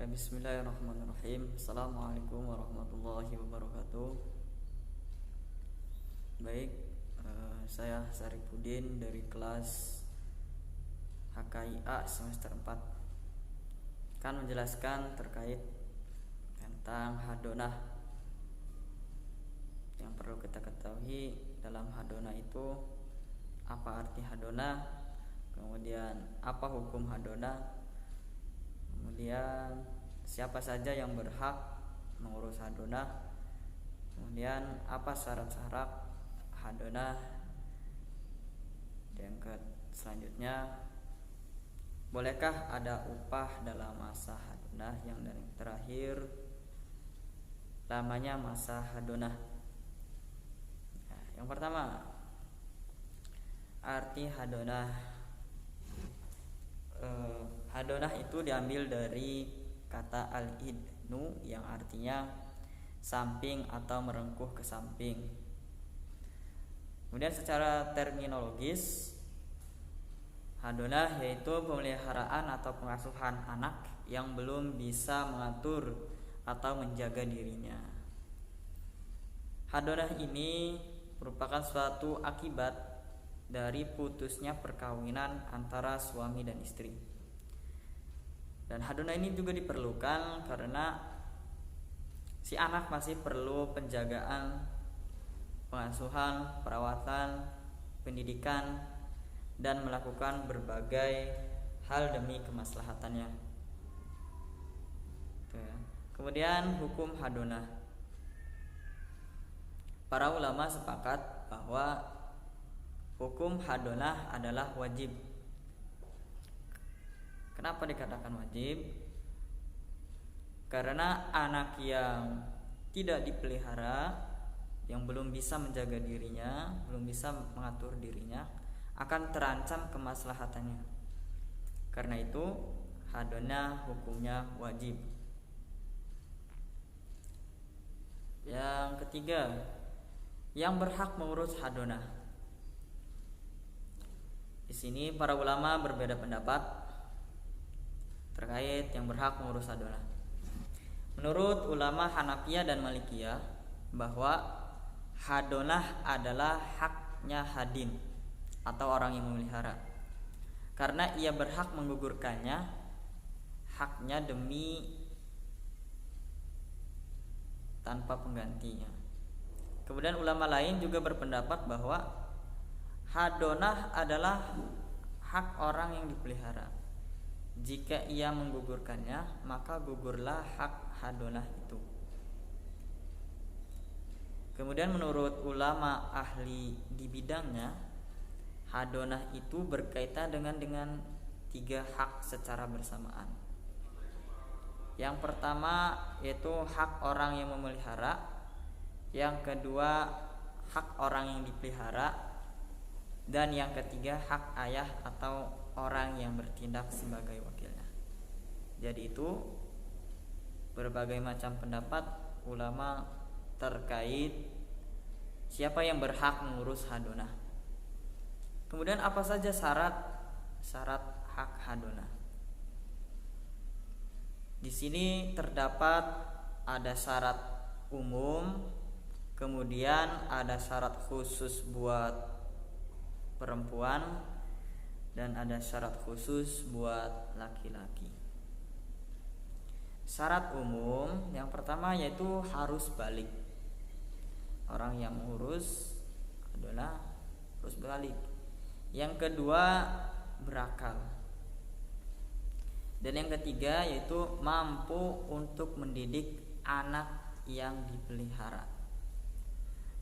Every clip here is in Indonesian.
Bismillahirrahmanirrahim. Assalamualaikum warahmatullahi wabarakatuh. Baik, saya Saripudin dari kelas HKIA semester 4 akan menjelaskan terkait tentang hadonah. Yang perlu kita ketahui dalam hadonah itu apa arti hadonah, kemudian apa hukum hadonah, kemudian siapa saja yang berhak mengurus hadonah, kemudian apa syarat-syarat hadonah, dan selanjutnya bolehkah ada upah dalam masa hadonah, yang terakhir lamanya masa hadonah. Nah, yang pertama, arti hadonah. Hadonah itu diambil dari kata al-idnu yang artinya samping atau merengkuh ke samping. Kemudian secara terminologis, hadonah yaitu pemeliharaan atau pengasuhan anak yang belum bisa mengatur atau menjaga dirinya. Hadonah ini merupakan suatu akibat dari putusnya perkawinan antara suami dan istri. Dan hadonah ini juga diperlukan karena si anak masih perlu penjagaan, pengasuhan, perawatan, pendidikan, dan melakukan berbagai hal demi kemaslahatannya. Kemudian hukum hadonah. Para ulama sepakat bahwa hukum hadonah adalah wajib. Kenapa dikatakan wajib? Karena anak yang tidak dipelihara, yang belum bisa menjaga dirinya, belum bisa mengatur dirinya, akan terancam kemaslahatannya. Karena itu hadonah hukumnya wajib. Yang ketiga, yang berhak mengurus hadonah. Di sini para ulama berbeda pendapat terkait yang berhak mengurus hadonah. Menurut ulama Hanafiyah dan Malikiyah bahwa hadonah adalah haknya hadin atau orang yang memelihara, karena ia berhak menggugurkannya, haknya demi tanpa penggantinya. Kemudian ulama lain juga berpendapat bahwa hadonah adalah hak orang yang dipelihara. Jika ia menggugurkannya, maka gugurlah hak hadonah itu. Kemudian menurut ulama ahli di bidangnya, hadonah itu berkaitan dengan 3 hak secara bersamaan. Yang pertama yaitu hak orang yang memelihara, yang kedua hak orang yang dipelihara, dan yang ketiga hak ayah atau orang yang bertindak sebagai wakilnya. Jadi itu berbagai macam pendapat ulama terkait siapa yang berhak mengurus hadonah. Kemudian apa saja syarat hak hadonah? Di sini terdapat ada syarat umum, kemudian ada syarat khusus buat perempuan, dan ada syarat khusus buat laki-laki. Syarat umum yang pertama yaitu harus balik. Orang yang mengurus adalah harus balik. Yang kedua berakal. Dan yang ketiga yaitu mampu untuk mendidik anak yang dipelihara.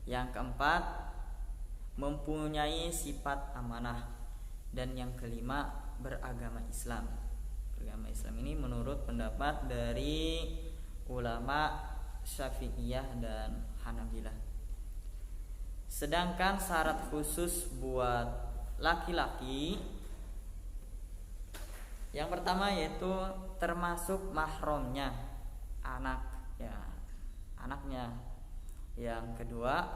Yang keempat mempunyai sifat amanah, dan yang kelima beragama Islam. Beragama Islam ini menurut pendapat dari ulama Syafi'iyah dan Hanabilah. Sedangkan syarat khusus buat laki-laki yang pertama yaitu termasuk mahramnya, anaknya. Yang kedua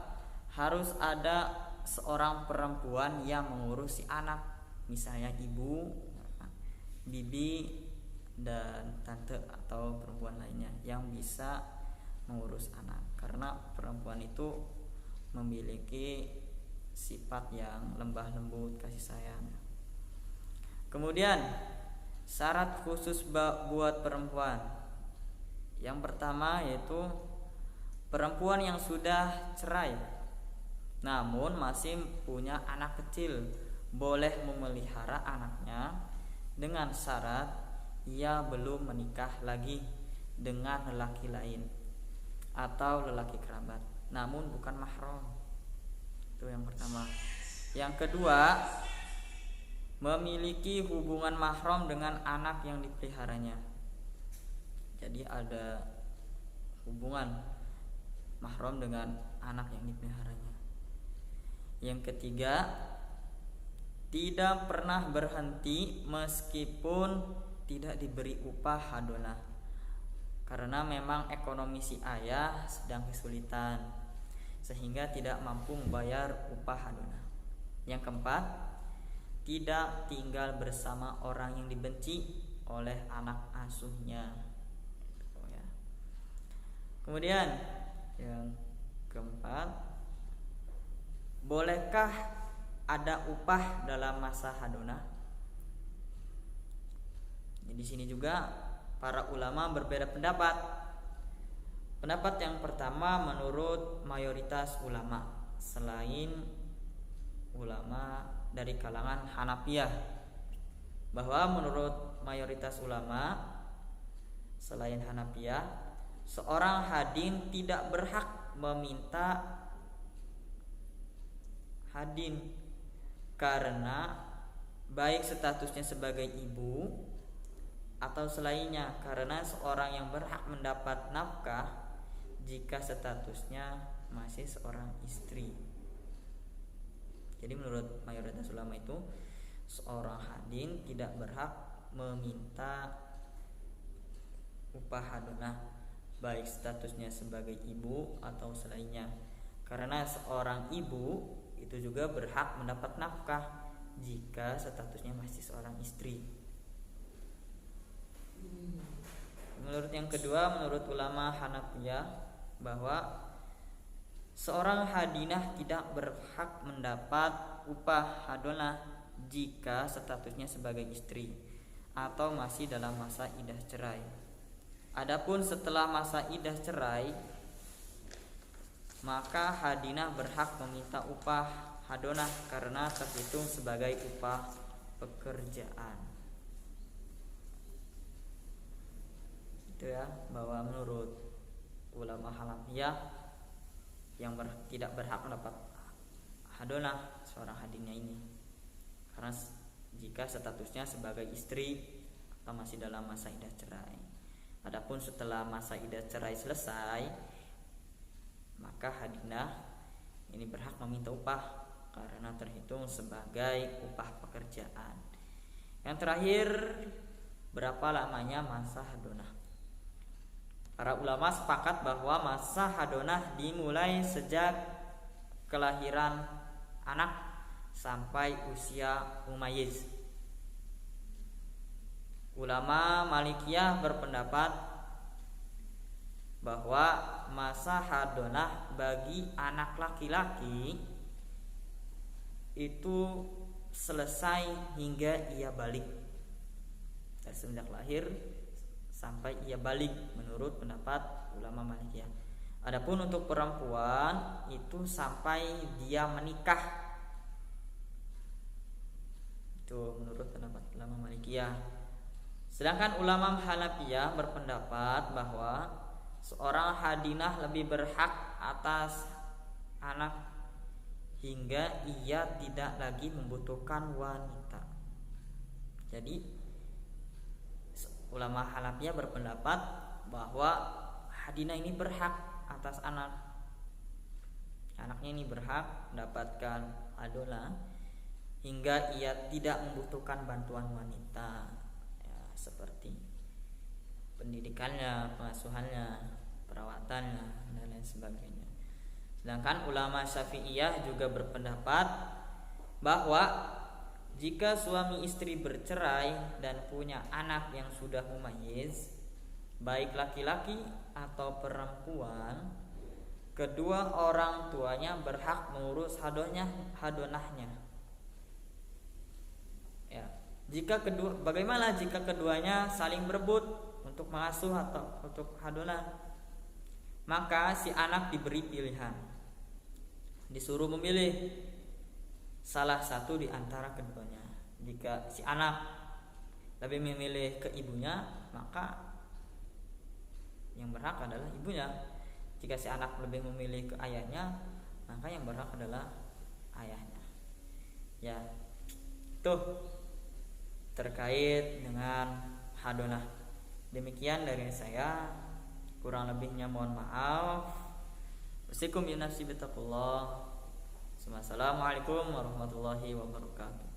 harus ada seorang perempuan yang mengurus si anak, misalnya ibu, bibi, dan tante atau perempuan lainnya yang bisa mengurus anak, karena perempuan itu memiliki sifat yang lembah lembut, kasih sayang. Kemudian syarat khusus buat perempuan yang pertama yaitu perempuan yang sudah cerai namun masih punya anak kecil boleh memelihara anaknya dengan syarat ia belum menikah lagi dengan lelaki lain atau lelaki kerabat, namun bukan mahram. Itu yang pertama. Yang kedua, memiliki hubungan mahram dengan anak yang dipeliharanya. Jadi ada hubungan mahram dengan anak yang dipeliharanya. Yang ketiga, tidak pernah berhenti meskipun tidak diberi upah hadonah, karena memang ekonomi si ayah sedang kesulitan sehingga tidak mampu membayar upah hadonah. Yang keempat, tidak tinggal bersama orang yang dibenci oleh anak asuhnya. Kemudian yang keempat, bolehkah ada upah dalam masa hadonah? Di sini juga para ulama berbeda pendapat. Pendapat yang pertama menurut mayoritas ulama selain ulama dari kalangan Hanafiyah, bahwa menurut mayoritas ulama selain Hanafiyah, seorang hadin tidak berhak meminta hadin karena baik statusnya sebagai ibu atau selainnya, karena seorang yang berhak mendapat nafkah jika statusnya masih seorang istri. Jadi menurut mayoritas ulama itu seorang hadin tidak berhak meminta upah hadonah baik statusnya sebagai ibu atau selainnya, karena seorang ibu itu juga berhak mendapat nafkah jika statusnya masih seorang istri. Menurut yang kedua, menurut ulama Hanafiyah, bahwa seorang hadinah tidak berhak mendapat upah hadonah jika statusnya sebagai istri atau masih dalam masa iddah cerai. Adapun setelah masa iddah cerai, maka hadinah berhak meminta upah hadonah karena terhitung sebagai upah pekerjaan. Itu ya, bahwa menurut ulama Hanafiyah yang tidak berhak mendapat hadonah seorang hadinnya ini karena jika statusnya sebagai istri atau masih dalam masa iddah cerai. Adapun setelah masa iddah cerai selesai, maka hadinah ini berhak meminta upah karena terhitung sebagai upah pekerjaan. Yang terakhir, berapa lamanya masa hadonah? Para ulama sepakat bahwa masa hadonah dimulai sejak kelahiran anak sampai usia mumayyiz. Ulama Malikiyah berpendapat bahwa masa hadonah bagi anak laki-laki itu selesai hingga ia balik, dari semenjak lahir sampai ia balik menurut pendapat ulama Malikiyah. Adapun untuk perempuan itu sampai dia menikah, itu menurut pendapat ulama Malikiyah. Sedangkan ulama Hanafiyah berpendapat bahwa seorang hadinah lebih berhak atas anak hingga ia tidak lagi membutuhkan wanita. Jadi ulama Hanafiyah berpendapat bahwa hadinah ini berhak atas anaknya ini berhak mendapatkan hadonah hingga ia tidak membutuhkan bantuan wanita, ya, seperti pendidikannya, pengasuhannya, perawatannya dan lain sebagainya. Sedangkan ulama Syafi'iyah juga berpendapat bahwa jika suami istri bercerai dan punya anak yang sudah mumayyiz, baik laki-laki atau perempuan, kedua orang tuanya berhak mengurus hadonahnya. Ya, bagaimana jika keduanya saling berebut untuk mengasuh atau untuk hadonah? Maka si anak diberi pilihan, disuruh memilih salah satu di antara keduanya. Jika si anak lebih memilih ke ibunya, maka yang berhak adalah ibunya. Jika si anak lebih memilih ke ayahnya, maka yang berhak adalah ayahnya. Ya, tuh terkait dengan hadonah. Demikian dari saya, kurang lebihnya mohon maaf. Wassalamualaikum warahmatullahi wabarakatuh.